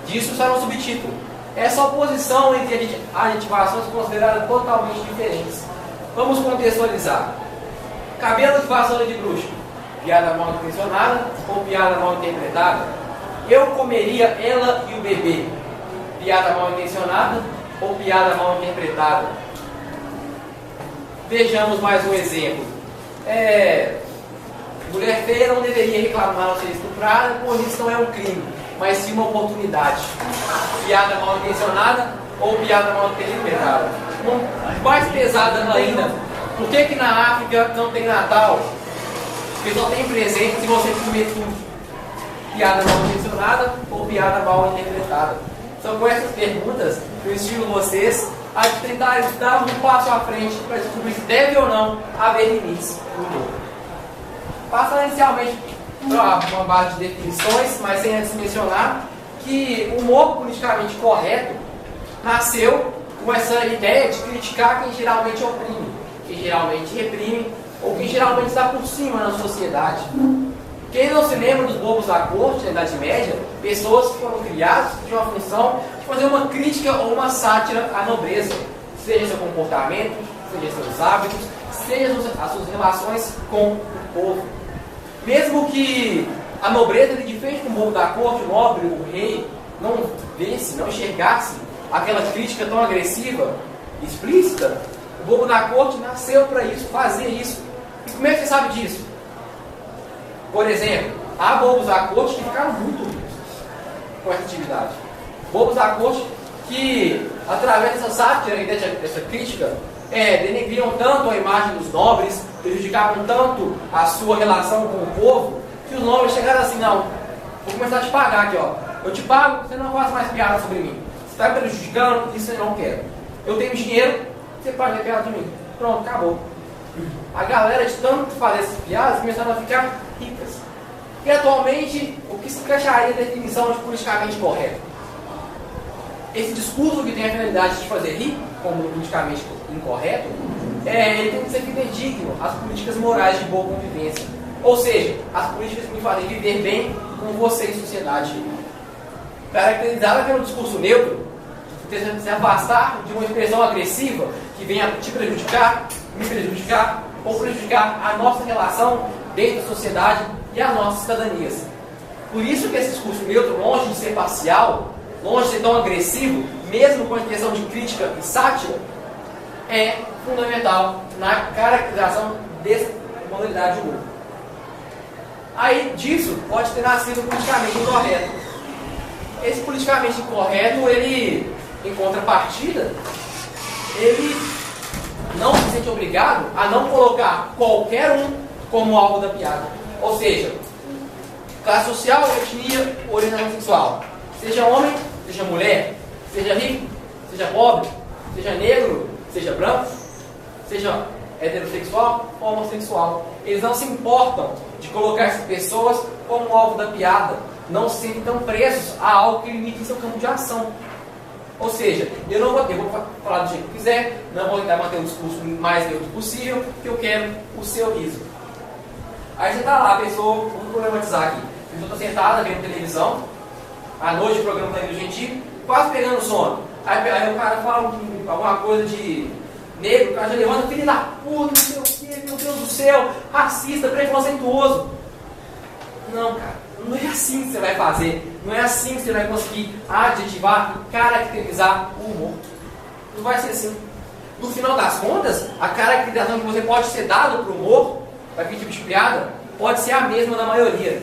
Disso está no subtítulo. Essa oposição entre adjetivações consideradas totalmente diferentes. Vamos contextualizar. Cabelo de vassoura de bruxa. Piada mal intencionada ou piada mal interpretada? Eu comeria ela e o bebê. Piada mal intencionada ou piada mal interpretada? Vejamos mais um exemplo. Mulher feia não deveria reclamar ao ser estuprada, pois isso não é um crime, mas sim uma oportunidade. Piada mal intencionada ou piada mal interpretada? Mais pesada ainda, por que na África não tem Natal? Porque só tem presente se você comer tudo. Piada mal intencionada ou piada mal interpretada? São com essas perguntas que eu estimo vocês a tentar dar um passo à frente para descobrir se deve ou não haver limites no humor. Passando inicialmente para uma base de definições, mas sem antes mencionar que o humor politicamente correto nasceu com essa ideia de criticar quem geralmente oprime, quem geralmente reprime ou quem geralmente está por cima na sociedade. Quem não se lembra dos bobos da corte na Idade Média, pessoas que foram criadas de uma função de fazer uma crítica ou uma sátira à nobreza, seja seu comportamento, seja seus hábitos, seja as suas relações com o povo. Mesmo que a nobreza, de frente com o bobo da corte, o nobre, o rei, não visse, não enxergasse aquela crítica tão agressiva, explícita, o bobo da corte nasceu para isso, fazia isso. E como é que você sabe disso? Por exemplo, há bobos da corte que ficaram muito ricos com essa atividade. Bobos da corte que, através dessa sátira e dessa crítica, denegriam tanto a imagem dos nobres, prejudicavam tanto a sua relação com o povo, que os nobres chegaram assim: não, vou começar a te pagar aqui, ó. Eu te pago, você não faz mais piada sobre mim. Você está me prejudicando, isso eu não quero. Eu tenho dinheiro, você pode ter piada de mim. Pronto, acabou. A galera, de tanto fazer essas piadas, começaram a ficar ricas. E atualmente, o que se encaixaria na definição de politicamente correto? Esse discurso que tem a finalidade de fazer rir, como politicamente incorreto, ele tem que ser fidedigno às políticas morais de boa convivência. Ou seja, as políticas que me fazem viver bem com você em sociedade. Caracterizada pelo discurso neutro, se afastar de uma expressão agressiva que venha te prejudicar, me prejudicar ou prejudicar a nossa relação dentro da sociedade e as nossas cidadanias. Por isso que esse discurso neutro, longe de ser parcial, longe de ser tão agressivo, mesmo com a intenção de crítica e sátira, é fundamental na caracterização dessa modalidade de humor. Aí disso pode ter nascido o politicamente incorreto. Esse politicamente incorreto, ele, em contrapartida, ele não se sente obrigado a não colocar qualquer um como alvo da piada. Ou seja, classe social, etnia, orientação sexual. Seja homem, seja mulher, seja rico, seja pobre, seja negro, seja branco, seja heterossexual ou homossexual. Eles não se importam de colocar essas pessoas como alvo da piada. Não se sentem tão presos a algo que limite seu campo de ação. Ou seja, eu vou falar do jeito que eu quiser, não vou tentar manter o discurso mais neutro possível, porque eu quero o seu riso. Aí você está lá, a pessoa, vamos problematizar aqui, a pessoa está sentada vendo televisão, à noite o programa está indo gentil, quase pegando sono. Aí o cara fala alguma coisa de negro, o cara já levanta, filho da puta, não sei o que, meu Deus do céu, racista, preconceituoso. Não, cara. Não é assim que você vai fazer. Não é assim que você vai conseguir adjetivar e caracterizar o humor. Não vai ser assim. No final das contas, a caracterização que você pode ser dado para o humor, para aquele tipo de piada, pode ser a mesma da maioria.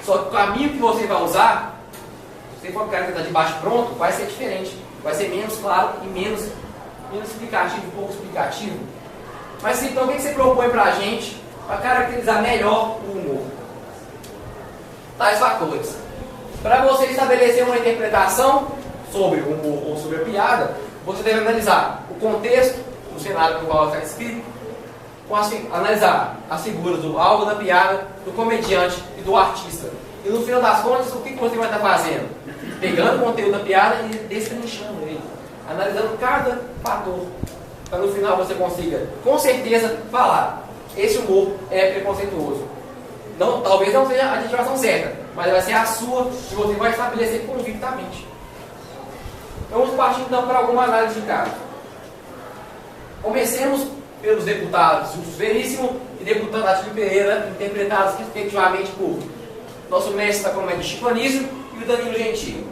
Só que o caminho que você vai usar, se você for caracterizar de baixo pronto, vai ser diferente. Vai ser menos claro e menos explicativo, pouco explicativo. Mas então o que você propõe para a gente para caracterizar melhor o humor? Tais fatores. Para você estabelecer uma interpretação sobre o humor ou sobre a piada, você deve analisar o contexto, o cenário no qual está escrito, analisar as figuras do alvo da piada, do comediante e do artista. E no final das contas, o que você vai estar fazendo? Pegando o conteúdo da piada e destrinchando ele, analisando cada fator, para no final você consiga, com certeza, falar: esse humor é preconceituoso. Não, talvez não seja a adjetivação certa, mas vai ser a sua que você vai estabelecer convictamente. Vamos partir então para alguma análise de caso. Comecemos pelos deputados Justo Veríssimo e deputado Atílio Pereira, interpretados respectivamente por nosso mestre da comédia Chico Anísio e o Danilo Gentili.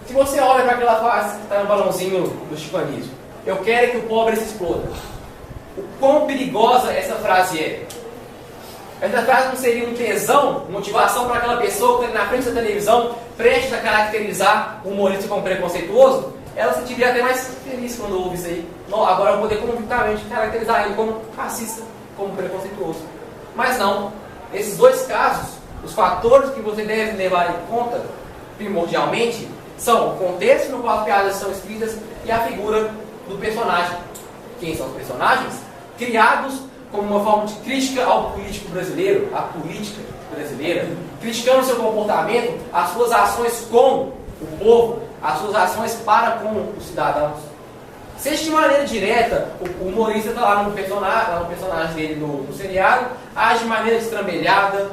Se você olha para aquela face que está no balãozinho do Chico Anísio, eu quero que o pobre se exploda. O quão perigosa essa frase é? Essa frase não seria um tesão, motivação para aquela pessoa que está na frente da televisão, prestes a caracterizar o humorista como preconceituoso? Ela se sentiria até mais feliz quando ouve isso aí. Não, agora eu vou poder convictamente caracterizar ele como racista, como preconceituoso. Mas não. Nesses dois casos, os fatores que você deve levar em conta, primordialmente, são o contexto no qual as piadas são escritas e a figura do personagem. Quem são os personagens? Criados como uma forma de crítica ao político brasileiro, à política brasileira, criticando seu comportamento, as suas ações com o povo, as suas ações para com os cidadãos. Seja de maneira direta, o humorista está lá no personagem dele no seriado, age de maneira destrambelhada,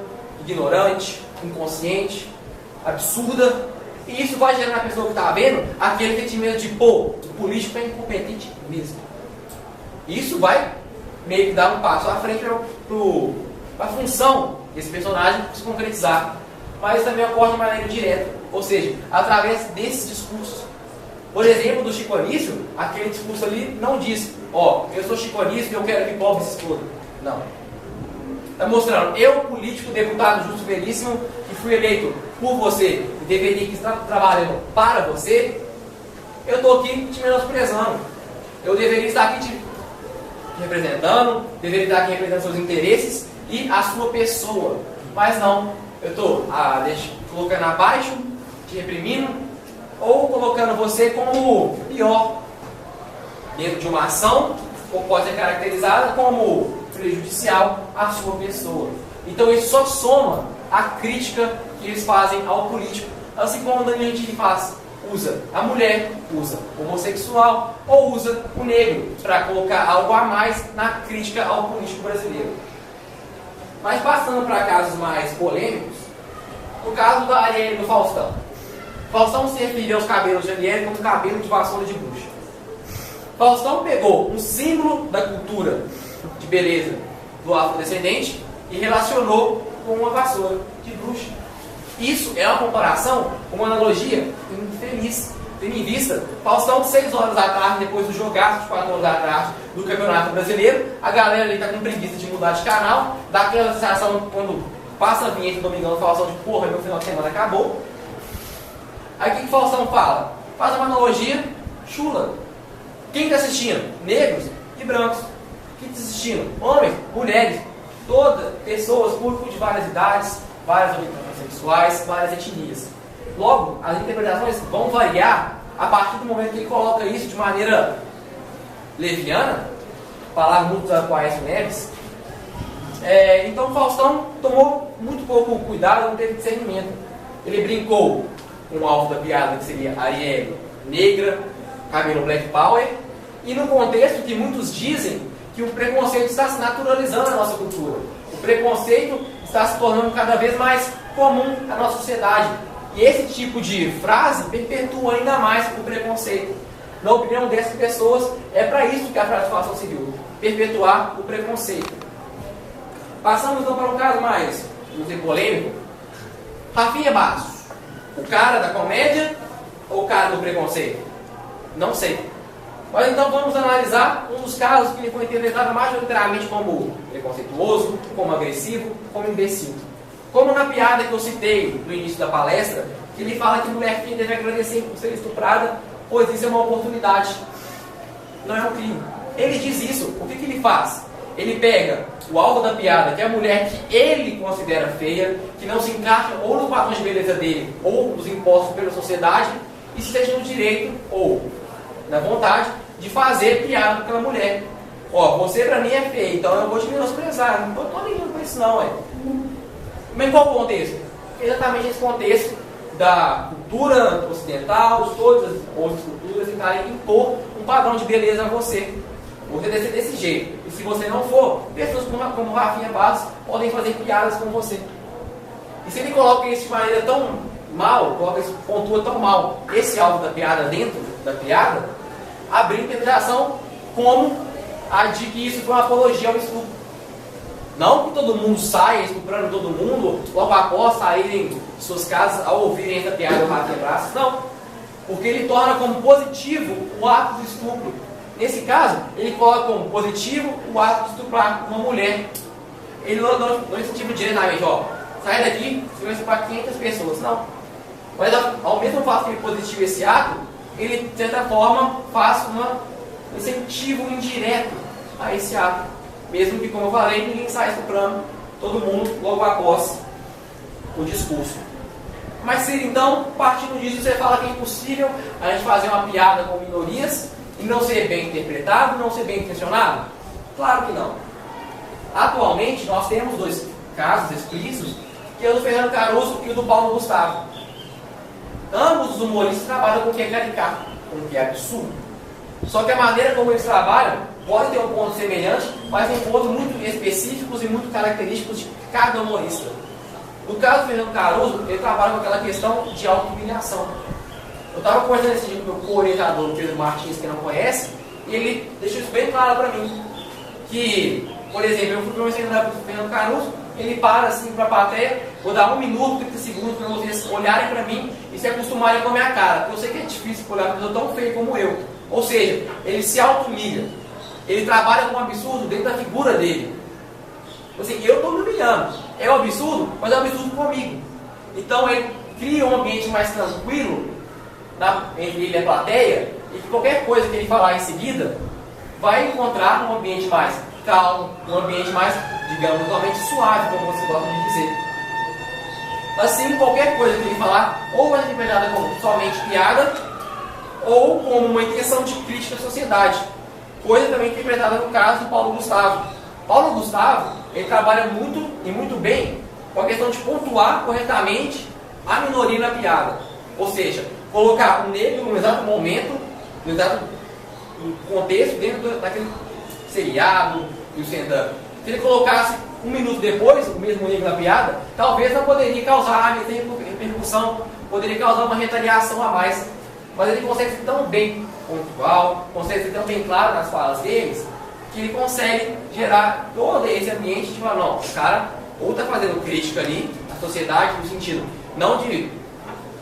ignorante, inconsciente, absurda, e isso vai gerar na pessoa que está vendo aquele sentimento de, pô, o político é incompetente mesmo. Isso vai meio que dar um passo à frente para a função desse personagem se concretizar. Mas também ocorre de maneira direta, ou seja, através desses discursos. Por exemplo, do Chico Anísio, aquele discurso ali não diz, ó, eu sou Chico Anísio e eu quero que pobres se explodam. Não. Está mostrando, eu, político, deputado Justo Veríssimo, que fui eleito por você e deveria estar trabalhando para você, eu estou aqui te menosprezando. Eu deveria estar aqui te representando, deveria estar aqui representando seus interesses e a sua pessoa. Mas não, eu estou colocando abaixo, te reprimindo, ou colocando você como pior dentro de uma ação, ou pode ser caracterizada como prejudicial à sua pessoa. Então isso só soma a crítica que eles fazem ao político, assim como o Danilo Gentili faz. Usa a mulher, usa o homossexual ou usa o negro para colocar algo a mais na crítica ao político brasileiro. Mas passando para casos mais polêmicos, o caso da Arielle e do Faustão. Faustão se referiu aos cabelos de Arielle como cabelo de vassoura de bruxa. Faustão pegou um símbolo da cultura de beleza do afrodescendente e relacionou com uma vassoura de bruxa. Isso é uma comparação, uma analogia infeliz. Tendo em vista, Faustão, 6 horas da tarde, depois do jogaço de 4 horas da tarde do Campeonato Brasileiro, a galera ali está com preguiça de mudar de canal, dá aquela sensação quando passa a vinheta do Domingão do Faustão de porra, meu final de semana acabou. Aí o que Faustão fala? Faz uma analogia chula. Quem está assistindo? Negros e brancos. Quem está assistindo? Homens, mulheres, todas, pessoas, público de várias idades, várias orientações sexuais, várias etnias. Logo, as interpretações vão variar a partir do momento que ele coloca isso de maneira leviana, palavra muito da Aécio Neves. Então Faustão tomou muito pouco cuidado, não teve discernimento. Ele brincou com o alvo da piada, que seria Arielle negra, cabelo black power, e no contexto que muitos dizem que o preconceito está se naturalizando na nossa cultura. O preconceito está se tornando cada vez mais comum na nossa sociedade. E esse tipo de frase perpetua ainda mais o preconceito. Na opinião dessas pessoas, é para isso que a frase de Faustão serviu, perpetuar o preconceito. Passamos então para um caso mais, vamos dizer, polêmico. Rafinha Bastos, o cara da comédia ou o cara do preconceito? Não sei. Mas então vamos analisar um dos casos que ele foi interpretado majoritariamente como preconceituoso, como agressivo, como imbecil. Como na piada que eu citei no início da palestra, que ele fala que mulher feia deve agradecer por ser estuprada, pois isso é uma oportunidade. Não é um crime. Ele diz isso. O que ele faz? Ele pega o alvo da piada, que é a mulher que ele considera feia, que não se encaixa ou no padrão de beleza dele, ou nos impostos pela sociedade, e se sente no direito, ou na vontade, de fazer piada com aquela mulher. Ó, você pra mim é feia, então eu vou te menosprezar. Não tô ligando com isso não, Mas em qual contexto? Exatamente esse contexto da cultura ocidental, de todas as outras culturas tentarem impor um padrão de beleza a você. Você deve ser desse jeito. E se você não for, pessoas como Rafinha Bastos podem fazer piadas com você. E se ele coloca isso de maneira tão mal, pontua tão mal esse alvo da piada dentro da piada, abrindo interpretação como a de que isso foi uma apologia ao estupro. Não que todo mundo saia estuprando todo mundo, logo após saírem de suas casas ao ouvirem essa piada do rato de braços, não. Porque ele torna como positivo o ato do estupro. Nesse caso, ele coloca como positivo o ato de estuprar uma mulher. Ele não incentiva diretamente, ó, sai daqui, você vai estuprar 500 pessoas, não. Mas ao mesmo fato que ele positivo esse ato, ele de certa forma faz um incentivo indireto a esse ato. Mesmo que, como eu falei, ninguém sai estuprando todo mundo logo após o discurso. Mas se então, partindo disso, você fala que é impossível a gente fazer uma piada com minorias e não ser bem interpretado, não ser bem intencionado? Claro que não. Atualmente, nós temos dois casos explícitos, que é o do Fernando Caruso e o do Paulo Gustavo. Ambos os humoristas trabalham com o que é caricato, com o que é absurdo. Só que a maneira como eles trabalham pode ter um ponto semelhante, mas tem pontos muito específicos e muito característicos de cada humorista. No caso do Fernando Caruso, ele trabalha com aquela questão de auto-humilhação. Eu estava conversando esse dia com o meu co-orientador, Pedro Martins, que não conhece, e ele deixou isso bem claro para mim. Que, por exemplo, eu fui para um stand-up do Fernando Caruso, ele para assim para a plateia, vou dar 1 minuto, 30 segundos para vocês olharem para mim e se acostumarem com a minha cara. Porque eu sei que é difícil olhar para uma pessoa tão feia como eu. Ou seja, ele se auto-humilha. Ele trabalha com um absurdo dentro da figura dele. Assim, eu estou me humilhando. É um absurdo, mas é um absurdo comigo. Então ele cria um ambiente mais tranquilo entre ele e a plateia, e que qualquer coisa que ele falar em seguida vai encontrar um ambiente mais calmo, um ambiente mais, digamos, totalmente suave, como você gosta de dizer. Assim, qualquer coisa que ele falar, ou vai ser interpretada como somente piada, ou como uma intenção de crítica à sociedade. Coisa também interpretada no caso do Paulo Gustavo. Paulo Gustavo, ele trabalha muito e muito bem com a questão de pontuar corretamente a minoria na piada. Ou seja, colocar o negro no exato momento, no exato contexto, dentro daquele seriado e o stand-up. Se ele colocasse 1 minuto depois o mesmo negro na piada, talvez não poderia causar a mesma repercussão, poderia causar uma retaliação a mais. Mas ele consegue ser tão bem pontual, consegue ser tão bem claro nas falas deles, que ele consegue gerar todo esse ambiente de falar, não, o cara ou está fazendo crítica ali à sociedade, no sentido não de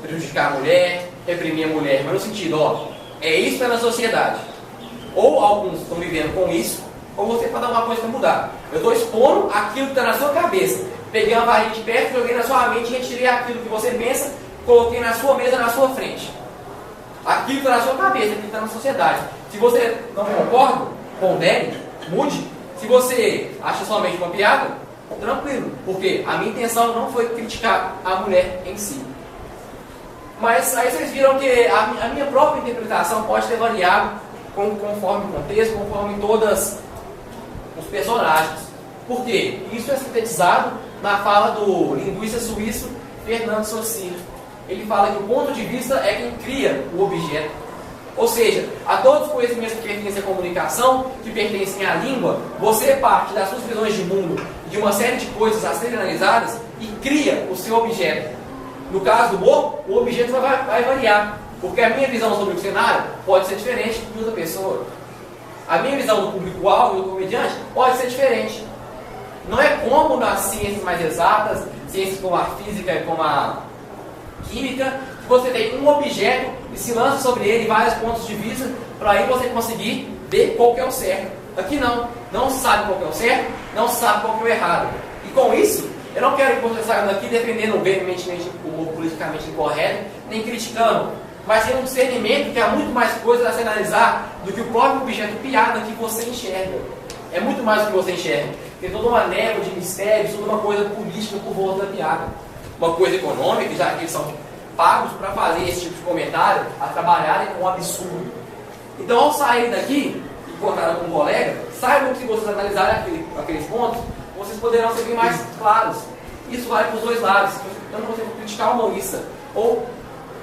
prejudicar a mulher, reprimir a mulher, mas no sentido, ó, é isso que está na sociedade. Ou alguns estão vivendo com isso, ou você pode dar uma coisa para mudar. Eu estou expondo aquilo que está na sua cabeça. Peguei uma varinha de perto, joguei na sua mente, retirei aquilo que você pensa, coloquei na sua mesa, na sua frente. Aquilo que está na sua cabeça, aquilo que está na sociedade. Se você não concorda, pondere, mude. Se você acha somente uma piada, tranquilo, porque a minha intenção não foi criticar a mulher em si. Mas aí vocês viram que a minha própria interpretação pode ter variado conforme o contexto, conforme todos os personagens. Por quê? Isso é sintetizado na fala do linguista suíço Fernando Saussure. Ele fala que o ponto de vista é quem cria o objeto. Ou seja, a todos os conhecimentos que pertencem à comunicação, que pertencem à língua, você parte das suas visões de mundo, de uma série de coisas a serem analisadas e cria o seu objeto. No caso do humor, o objeto vai variar, porque a minha visão sobre o cenário pode ser diferente de outra pessoa. A minha visão do público-alvo e do comediante pode ser diferente. Não é como nas ciências mais exatas, ciências como a física e como a química, que você tem um objeto e se lança sobre ele vários pontos de vista para aí você conseguir ver qual que é o certo. Aqui não se sabe qual que é o certo, não se sabe qual que é o errado. E com isso, eu não quero que você saia daqui defendendo veementemente o politicamente incorreto, nem criticando, mas tem um discernimento que há muito mais coisas a se analisar do que o próprio objeto piada que você enxerga. É muito mais do que você enxerga. Tem toda uma névoa de mistérios, toda uma coisa política por volta da piada. Uma coisa econômica, já que eles são pagos para fazer esse tipo de comentário, a trabalharem com um absurdo. Então, ao sair daqui, e contaram com um colega, saibam que se vocês analisarem aqueles pontos, vocês poderão ser bem mais claros. Isso vale para os dois lados. Eu não consigo criticar o humorista, ou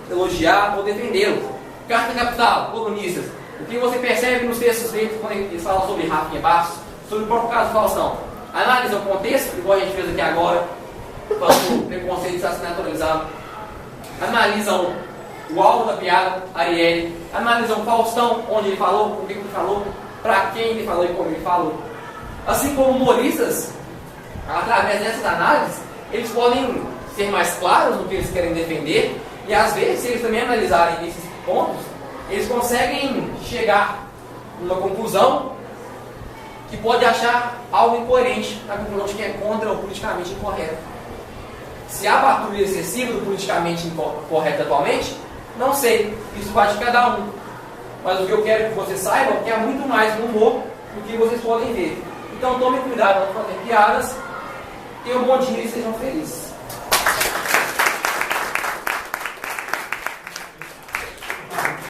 elogiar, ou defendê-lo. Carta Capital, colunistas. O que você percebe nos textos deles, quando eles falam sobre Rafinha Bastos, sobre o próprio caso do Faustão? Analisa o contexto, igual a gente fez aqui agora, quando o preconceito está se naturalizando. Analisam o alvo da piada, Arielle. Analisam Faustão, onde ele falou, com quem ele falou, para quem ele falou e como ele falou. Assim como humoristas, através dessas análises, eles podem ser mais claros no que eles querem defender e às vezes, se eles também analisarem esses pontos, eles conseguem chegar numa conclusão que pode achar algo incoerente na conclusão de que é contra o politicamente incorreto. Se há patrulha excessiva do politicamente incorreto atualmente, não sei, isso vai de cada um. Mas o que eu quero que vocês saibam é que há muito mais no humor do que vocês podem ver. Então tomem cuidado ao fazer piadas, tenham um bom dia e sejam felizes.